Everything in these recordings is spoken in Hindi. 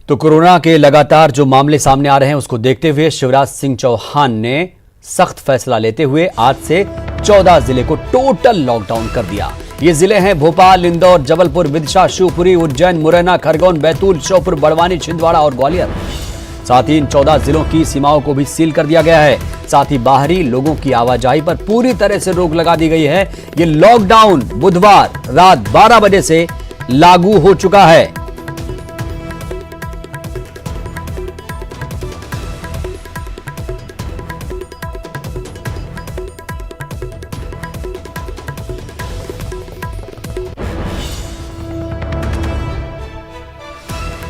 तो कोरोना के लगातार जो मामले सामने आ रहे हैं उसको देखते हुए शिवराज सिंह चौहान ने सख्त फैसला लेते हुए आज से 14 जिले को टोटल लॉकडाउन कर दिया। ये जिले हैं भोपाल, इंदौर, जबलपुर, विदिशा, शिवपुरी, उज्जैन, मुरैना, खरगोन, बैतूल, श्योपुर, बड़वानी, छिंदवाड़ा और ग्वालियर। साथ ही इन 14 जिलों की सीमाओं को भी सील कर दिया गया है। साथ ही बाहरी लोगों की आवाजाही पर पूरी तरह से रोक लगा दी गई है। ये लॉकडाउन बुधवार रात 12 बजे से लागू हो चुका है।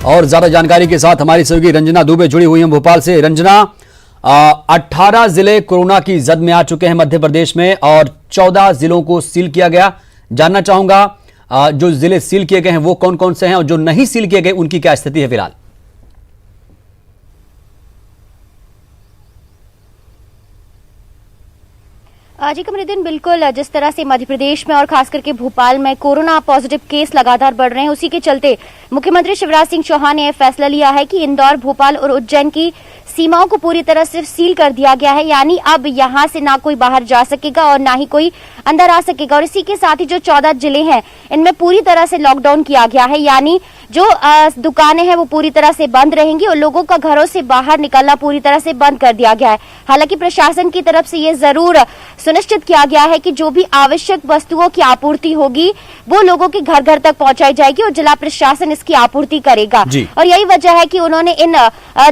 और ज्यादा जानकारी के साथ हमारी सहयोगी रंजना दुबे जुड़ी हुई हैं भोपाल से। रंजना, 18 जिले कोरोना की जद में आ चुके हैं मध्य प्रदेश में और 14 जिलों को सील किया गया। जानना चाहूंगा जो जिले सील किए गए हैं वो कौन कौन से हैं और जो नहीं सील किए गए उनकी क्या स्थिति है फिलहाल? जी कमरुद्दीन, बिल्कुल जिस तरह से मध्य प्रदेश में और खास करके भोपाल में कोरोना पॉजिटिव केस लगातार बढ़ रहे हैं, उसी के चलते मुख्यमंत्री शिवराज सिंह चौहान ने यह फैसला लिया है कि इंदौर, भोपाल और उज्जैन की सीमाओं को पूरी तरह से सील कर दिया गया है। यानी अब यहां से ना कोई बाहर जा सकेगा और ना ही कोई अंदर आ सकेगा। और इसी के साथ ही जो 14 जिले हैं इनमें पूरी तरह से लॉकडाउन किया गया है। यानी जो दुकानें हैं वो पूरी तरह से बंद रहेंगी और लोगों का घरों से बाहर निकलना पूरी तरह से बंद कर दिया गया है। हालांकि प्रशासन की तरफ से ये जरूर सुनिश्चित किया गया है कि जो भी आवश्यक वस्तुओं की आपूर्ति होगी वो लोगों के घर घर तक पहुंचाई जाएगी और जिला प्रशासन इसकी आपूर्ति करेगा। और यही वजह है कि उन्होंने इन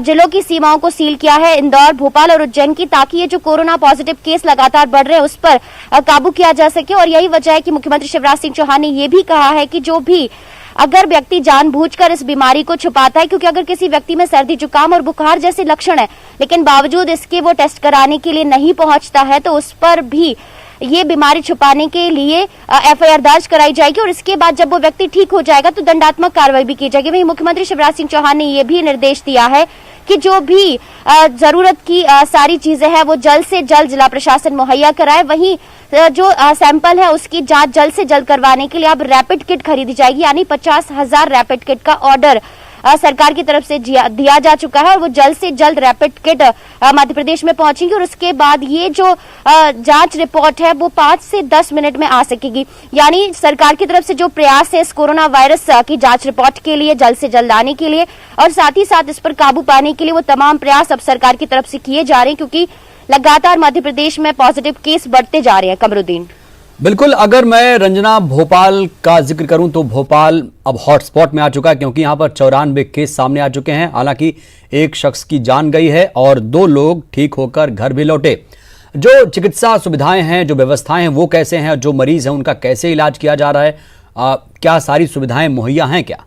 जिलों की सीमाओं को सील किया है, इंदौर, भोपाल और उज्जैन की, ताकि ये जो कोरोना पॉजिटिव केस लगातार बढ़ रहे हैं उस पर काबू किया जा सके। और यही वजह है कि मुख्यमंत्री शिवराज सिंह चौहान ने ये भी कहा है कि जो भी अगर व्यक्ति जानबूझकर इस बीमारी को छुपाता है, क्योंकि अगर किसी व्यक्ति में सर्दी, जुकाम और बुखार जैसे लक्षण है लेकिन बावजूद इसके वो टेस्ट कराने के लिए नहीं पहुंचता है, तो उस पर भी ये बीमारी छुपाने के लिए एफआईआर दर्ज कराई जाएगी और इसके बाद जब वो व्यक्ति ठीक हो जाएगा तो दंडात्मक कार्रवाई भी की जाएगी। वहीं मुख्यमंत्री शिवराज सिंह चौहान ने ये भी निर्देश दिया है कि जो भी जरूरत की सारी चीजें हैं वो जल्द से जल्द जिला प्रशासन मुहैया कराए। वहीं जो सैंपल है उसकी जांच जल्द से जल्द करवाने के लिए अब रैपिड किट खरीदी जाएगी। यानी 50,000 रैपिड किट का ऑर्डर सरकार की तरफ से दिया जा चुका है और वो जल्द से जल्द रैपिड किट मध्य प्रदेश में पहुंचेंगी और उसके बाद ये जो जांच रिपोर्ट है वो 5 से 10 मिनट में आ सकेगी। यानी सरकार की तरफ से जो प्रयास है इस कोरोना वायरस की जांच रिपोर्ट के लिए जल्द से जल्द आने के लिए और साथ ही साथ इस पर काबू पाने के लिए वो तमाम प्रयास अब सरकार की तरफ से किए जा रहे हैं, क्योंकि लगातार मध्य प्रदेश में पॉजिटिव केस बढ़ते जा रहे हैं। कमरुद्दीन, बिल्कुल, अगर मैं रंजना भोपाल का जिक्र करूं तो भोपाल अब हॉटस्पॉट में आ चुका है क्योंकि यहां पर 94 केस सामने आ चुके हैं। हालांकि एक शख्स की जान गई है और 2 लोग ठीक होकर घर भी लौटे। जो चिकित्सा सुविधाएं हैं, जो व्यवस्थाएं हैं वो कैसे हैं, जो मरीज हैं उनका कैसे इलाज किया जा रहा है, क्या सारी सुविधाएं मुहैया हैं क्या?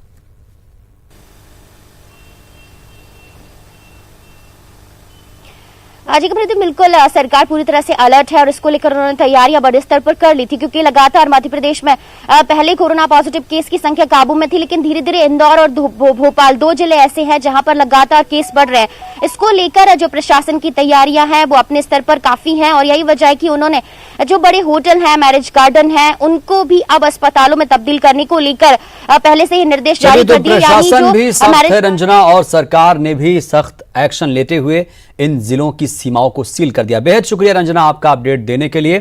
जी कमरुद्दीन, बिल्कुल सरकार पूरी तरह से अलर्ट है और इसको लेकर उन्होंने तैयारियां बड़े स्तर पर कर ली थी, क्योंकि लगातार मध्य प्रदेश में पहले कोरोना पॉजिटिव केस की संख्या काबू में थी, लेकिन धीरे धीरे इंदौर और भोपाल 2 जिले ऐसे हैं जहां पर लगातार केस बढ़ रहे हैं। इसको लेकर जो प्रशासन की तैयारियां हैं वो अपने स्तर पर काफी हैं और यही वजह है कि उन्होंने जो बड़े होटल हैं, मैरिज गार्डन है, उनको भी अब अस्पतालों में तब्दील करने को लेकर पहले से ही निर्देश जारी कर दिए। प्रशासन भी सख्त है रंजना और सरकार ने भी सख्त एक्शन लेते हुए इन जिलों की सीमाओं को सील कर दिया। बेहद शुक्रिया रंजना आपका अपडेट देने के लिए।